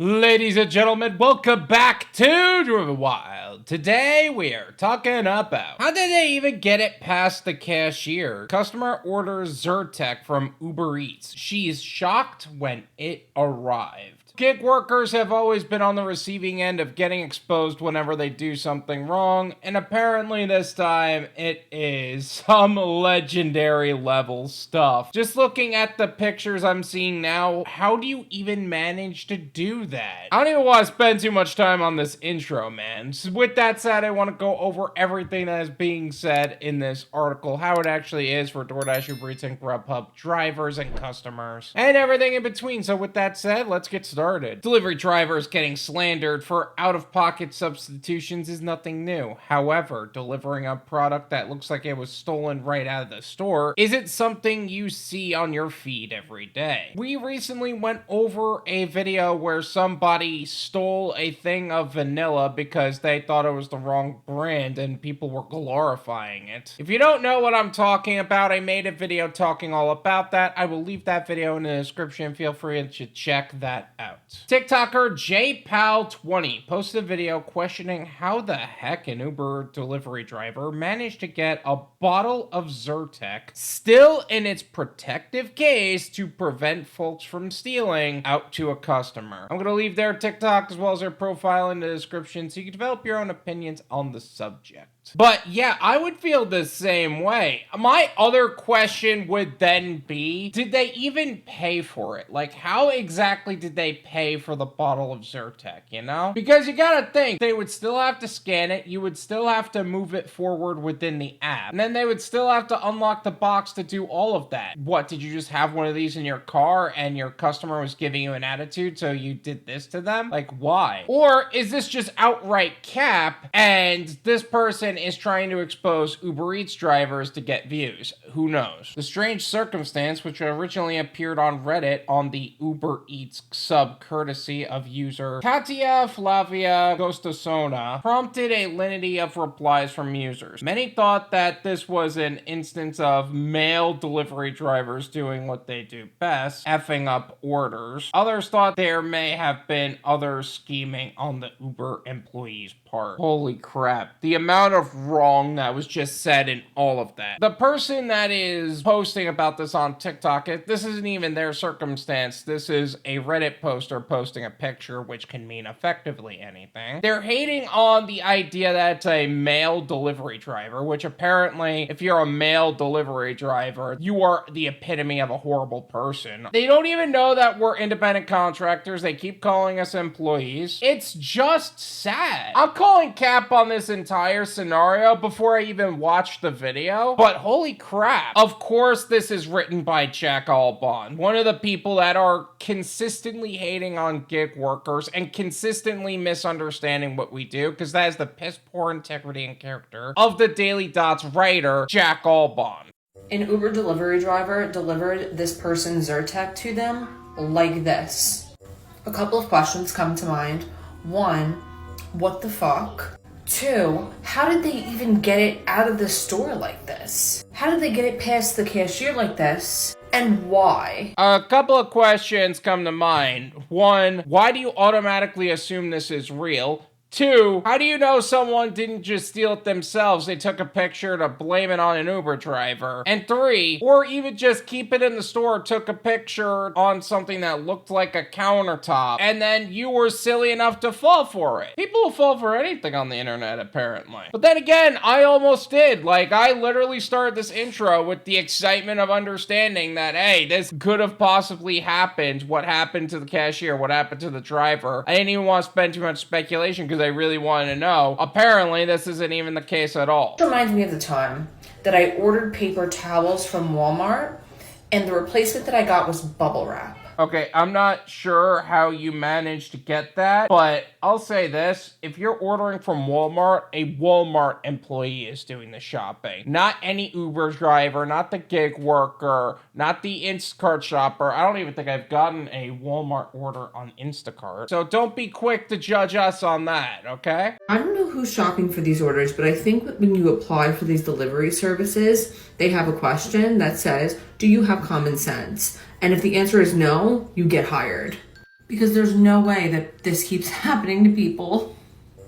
Ladies and gentlemen, welcome back to Driven Wyld. Today we are talking about how did they even get it past the cashier? Customer orders Zyrtec from UberEats. She's shocked when it arrived. Gig workers have always been on the receiving end of getting exposed whenever they do something wrong, and apparently this time it is some legendary level stuff. Just looking at the pictures I'm seeing now, how do you even manage to do that? I don't even want to spend too much time on this intro, man. So with that said, I want to go over everything that is being said in this article, how it actually is for Doordash, UberEats, and Grubhub drivers and customers, and everything in between. So with that said, let's get started. Delivery drivers getting slandered for out-of-pocket substitutions is nothing new. However, delivering a product that looks like it was stolen right out of the store isn't something you see on your feed every day. We recently went over a video where somebody stole a thing of vanilla because they thought it was the wrong brand and people were glorifying it. If you don't know what I'm talking about, I made a video talking all about that. I will leave that video in the description. Feel free to check that out. TikToker JPal20 posted a video questioning how the heck an Uber delivery driver managed to get a bottle of Zyrtec still in its protective case to prevent folks from stealing out to a customer. I'm going to leave their TikTok as well as their profile in the description so you can develop your own opinions on the subject. But yeah, I would feel the same way. My other question would then be, did they even pay for it? Like, how exactly did they pay for the bottle of Zyrtec, you know? Because you gotta think, they would still have to scan it, you would still have to move it forward within the app, and then they would still have to unlock the box to do all of that. What, did you just have one of these in your car and your customer was giving you an attitude, so you did this to them? Like, why? Or is this just outright cap, and this person is trying to expose UberEats drivers to get views? Who knows? The strange circumstance, which originally appeared on Reddit on the UberEats sub courtesy of user Katia Flavia Gostosona, prompted a litany of replies from users. Many thought that this was an instance of male delivery drivers doing what they do best, effing up orders. Others thought there may have been other scheming on the Uber employees' part. Holy crap. The amount of wrong that was just said in all of that. The person that is posting about this on TikTok, this isn't even their circumstance. This is a Reddit poster posting a picture, which can mean effectively anything. They're hating on the idea that it's a male delivery driver, which apparently, if you're a male delivery driver, you are the epitome of a horrible person. They don't even know that we're independent contractors. They keep calling us employees. It's just sad. I'm calling cap on this entire scenario before I even watched the video, but holy crap. Of course, this is written by Jack Albon, one of the people that are consistently hating on gig workers and consistently misunderstanding what we do, because that is the piss poor integrity and character of the Daily Dot's writer, Jack Albon. An Uber delivery driver delivered this person Zyrtec to them like this. A couple of questions come to mind. One, what the fuck? Two, how did they even get it out of the store like this? How did they get it past the cashier like this? And why? A couple of questions come to mind. One, why do you automatically assume this is real? Two, how do you know someone didn't just steal it themselves? They took a picture to blame it on an Uber driver. And three, or even just keep it in the store, took a picture on something that looked like a countertop, and then you were silly enough to fall for it. People will fall for anything on the internet, apparently. But then again, I almost did. Like, I literally started this intro with the excitement of understanding that, hey, this could have possibly happened. What happened to the cashier? What happened to the driver? I didn't even want to spend too much speculation because I really wanted to know. Apparently, this isn't even the case at all. It reminds me of the time that I ordered paper towels from Walmart and the replacement that I got was bubble wrap. Okay, I'm not sure how you managed to get that, but I'll say this. If you're ordering from Walmart, a Walmart employee is doing the shopping. Not any Uber driver, not the gig worker, not the Instacart shopper. I don't even think I've gotten a Walmart order on Instacart. So don't be quick to judge us on that, okay? I don't know who's shopping for these orders, but I think that when you apply for these delivery services, they have a question that says, do you have common sense? And if the answer is no, you get hired. Because there's no way that this keeps happening to people.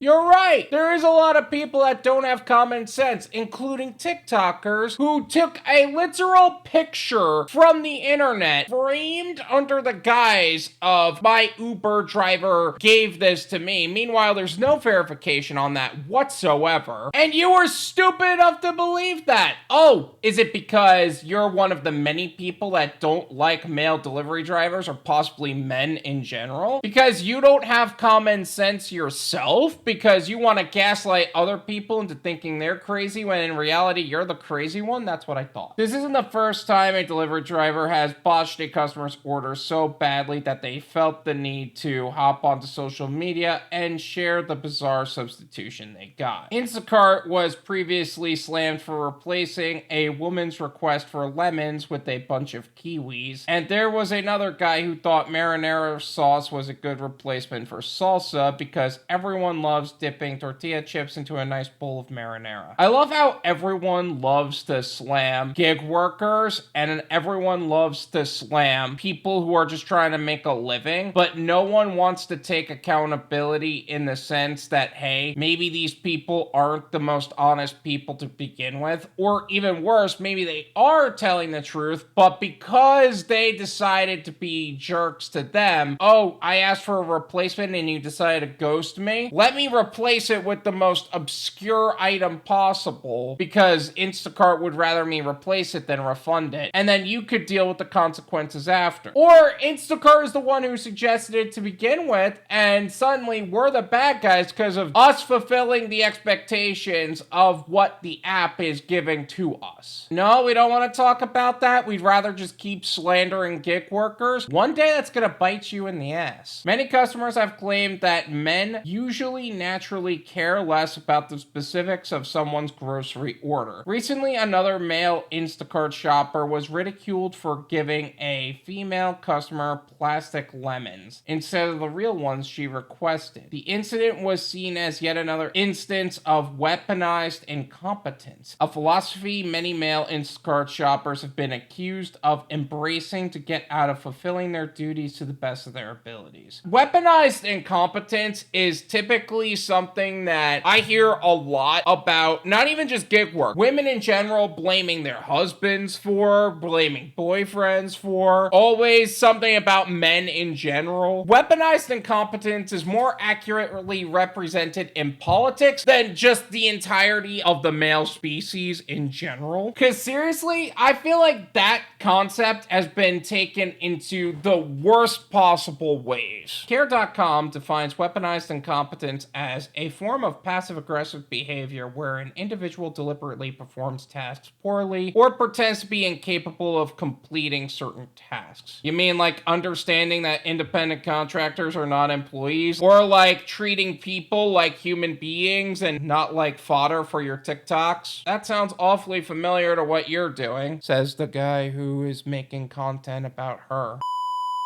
You're right. There is a lot of people that don't have common sense, including TikTokers who took a literal picture from the internet, framed under the guise of my Uber driver gave this to me. Meanwhile, there's no verification on that whatsoever. And you were stupid enough to believe that. Oh, is it because you're one of the many people that don't like male delivery drivers or possibly men in general? Because you don't have common sense yourself? Because you want to gaslight other people into thinking they're crazy when in reality you're the crazy one? That's what I thought. This isn't the first time a delivery driver has botched a customer's order so badly that they felt the need to hop onto social media and share the bizarre substitution they got. Instacart was previously slammed for replacing a woman's request for lemons with a bunch of kiwis, and there was another guy who thought marinara sauce was a good replacement for salsa because everyone loves dipping tortilla chips into a nice bowl of marinara. I love how everyone loves to slam gig workers and everyone loves to slam people who are just trying to make a living, but no one wants to take accountability in the sense that, hey, maybe these people aren't the most honest people to begin with, or even worse, maybe they are telling the truth, but because they decided to be jerks to them, oh, I asked for a replacement and you decided to ghost me? Let me replace it with the most obscure item possible because Instacart would rather me replace it than refund it, and then you could deal with the consequences after. Or Instacart is the one who suggested it to begin with, and suddenly we're the bad guys because of us fulfilling the expectations of what the app is giving to us. No, we don't want to talk about that. We'd rather just keep slandering gig workers. One day that's gonna bite you in the ass. Many customers have claimed that men usually naturally care less about the specifics of someone's grocery order. Recently, another male Instacart shopper was ridiculed for giving a female customer plastic lemons instead of the real ones she requested. The incident was seen as yet another instance of weaponized incompetence, a philosophy many male Instacart shoppers have been accused of embracing to get out of fulfilling their duties to the best of their abilities. Weaponized incompetence is typically something that I hear a lot about, not even just gig work, women in general blaming their husbands for, blaming boyfriends for, always something about men in general. Weaponized incompetence is more accurately represented in politics than just the entirety of the male species in general. Because seriously, I feel like that concept has been taken into the worst possible ways. Care.com defines weaponized incompetence as a form of passive-aggressive behavior where an individual deliberately performs tasks poorly or pretends to be incapable of completing certain tasks. You mean like understanding that independent contractors are not employees, or like treating people like human beings and not like fodder for your TikToks? That sounds awfully familiar to what you're doing, says the guy who is making content about her.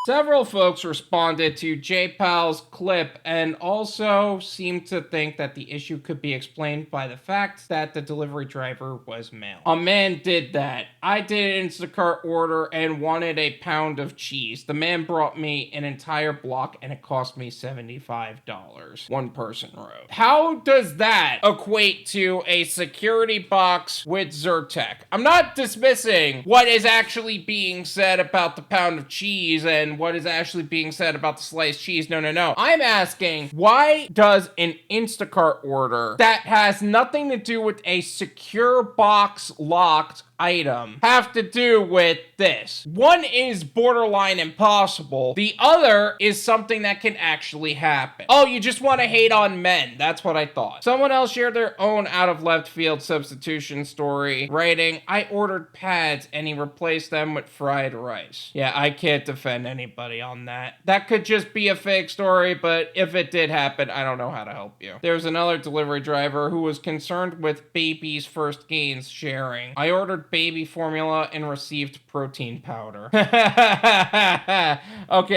Several folks responded to JPal's clip and also seemed to think that the issue could be explained by the fact that the delivery driver was male. A man did that. I did an Instacart order and wanted a pound of cheese. The man brought me an entire block and it cost me $75. One person wrote. How does that equate to a security box with Zyrtec? I'm not dismissing what is actually being said about the pound of cheese and what is actually being said about the sliced cheese. No. I'm asking, why does an Instacart order that has nothing to do with a secure box locked item have to do with this? One is borderline impossible. The other is something that can actually happen. Oh, you just want to hate on men. That's what I thought. Someone else shared their own out of left field substitution story, writing, I ordered pads and he replaced them with fried rice. Yeah, I can't defend anybody on that. That could just be a fake story, but if it did happen, I don't know how to help you. There's another delivery driver who was concerned with baby's first gains, sharing, I ordered baby formula and received protein powder. Okay,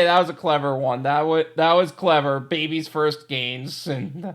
that was a clever one. That was clever. Baby's first gains. And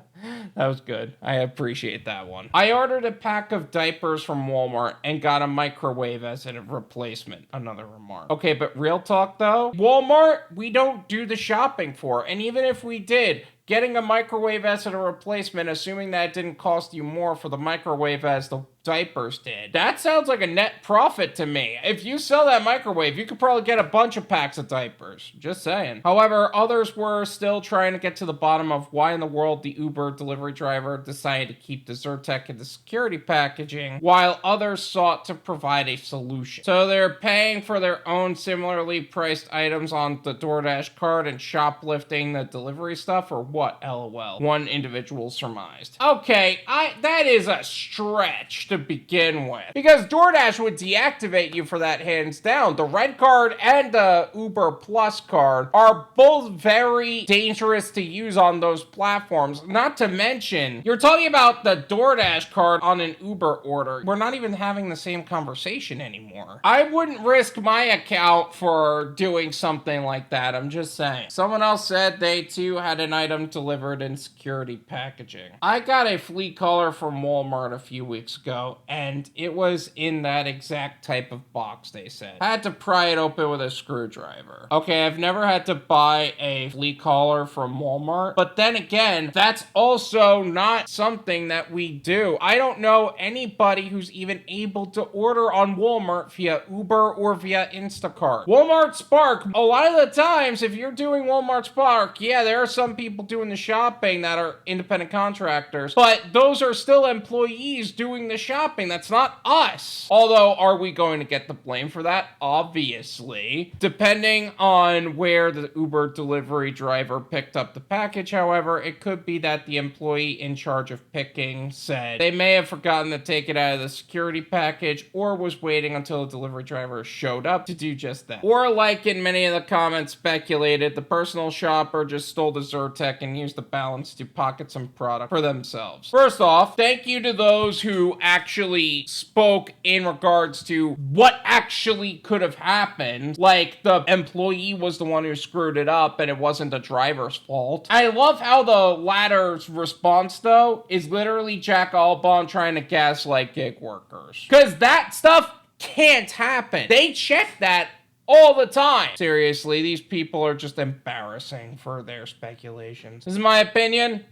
That was good. I appreciate that one. I ordered a pack of diapers from Walmart and got a microwave as a replacement. Another remark. Okay, but real talk though, Walmart, we don't do the shopping for. And even if we did, getting a microwave as a replacement, assuming that it didn't cost you more for the microwave as the diapers did, that sounds like a net profit to me. If you sell that microwave, you could probably get a bunch of packs of diapers. Just saying. However, others were still trying to get to the bottom of why in the world the Uber delivery driver decided to keep the Zyrtec in the security packaging, while others sought to provide a solution. So they're paying for their own similarly priced items on the Doordash card and shoplifting the delivery stuff, or what, LOL? One individual surmised. Okay, that is a stretch to begin with, because DoorDash would deactivate you for that hands down. The red card and the Uber Plus card are both very dangerous to use on those platforms. Not to mention, you're talking about the DoorDash card on an Uber order. We're not even having the same conversation anymore. I wouldn't risk my account for doing something like that. I'm just saying. Someone else said they too had an item delivered in security packaging. I got a flea collar from Walmart a few weeks ago, and it was in that exact type of box, they said. I had to pry it open with a screwdriver. Okay, I've never had to buy a flea collar from Walmart, but then again, that's also not something that we do. I don't know anybody who's even able to order on Walmart via Uber or via Instacart. Walmart Spark, a lot of the times, if you're doing Walmart Spark, yeah, there are some people doing the shopping that are independent contractors, but those are still employees doing the shopping. That's not us. Although, are we going to get the blame for that? Obviously. Depending on where the Uber delivery driver picked up the package, however, it could be that the employee in charge of picking said they may have forgotten to take it out of the security package, or was waiting until the delivery driver showed up to do just that. Or, like in many of the comments speculated, the personal shopper just stole the Zyrtec and used the balance to pocket some product for themselves. First off, thank you to those who actually spoke in regards to what actually could have happened. Like, the employee was the one who screwed it up and it wasn't the driver's fault. I love how the latter's response, though, is literally Jack Albon trying to gaslight gig workers. Because that stuff can't happen. They check that all the time. Seriously, these people are just embarrassing for their speculations. This is my opinion.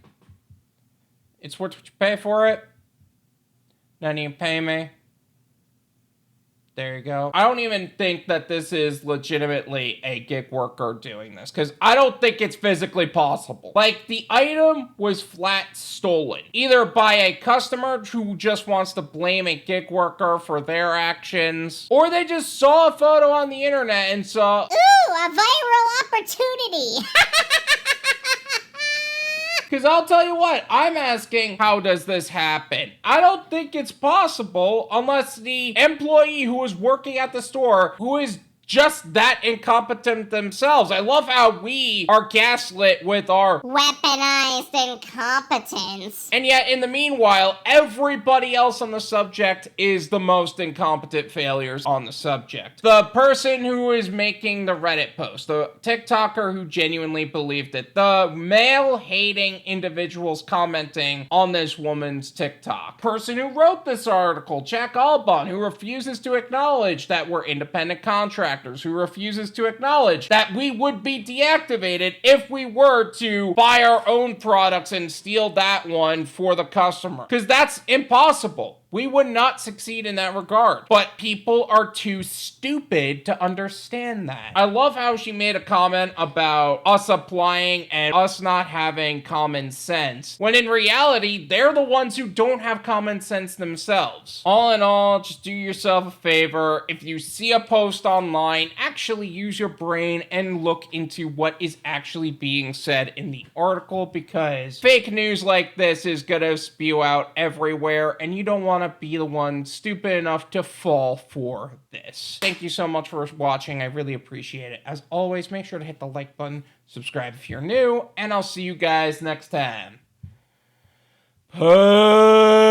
It's worth what you pay for it. None of you pay me. There you go. I don't even think that this is legitimately a gig worker doing this, because I don't think it's physically possible. Like, the item was flat stolen, either by a customer who just wants to blame a gig worker for their actions, or they just saw a photo on the internet and saw, ooh, a viral opportunity. Because I'll tell you what, I'm asking, how does this happen? I don't think it's possible unless the employee who is working at the store, who is just that incompetent themselves. I love how we are gaslit with our weaponized incompetence. And yet, in the meanwhile, everybody else on the subject is the most incompetent failures on the subject. The person who is making the Reddit post, the TikToker who genuinely believed it, the male-hating individuals commenting on this woman's TikTok, person who wrote this article, Jack Albon, who refuses to acknowledge that we're independent contractors, who refuses to acknowledge that we would be deactivated if we were to buy our own products and steal that one for the customer. Because that's impossible. We would not succeed in that regard. But people are too stupid to understand that. I love how she made a comment about us applying and us not having common sense, when in reality, they're the ones who don't have common sense themselves. All in all, just do yourself a favor. If you see a post online, actually use your brain and look into what is actually being said in the article, because fake news like this is gonna spew out everywhere, and you don't want to be the one stupid enough to fall for this. Thank you so much for watching. I really appreciate it. As always, make sure to hit the like button, subscribe if you're new, and I'll see you guys next time. Peace!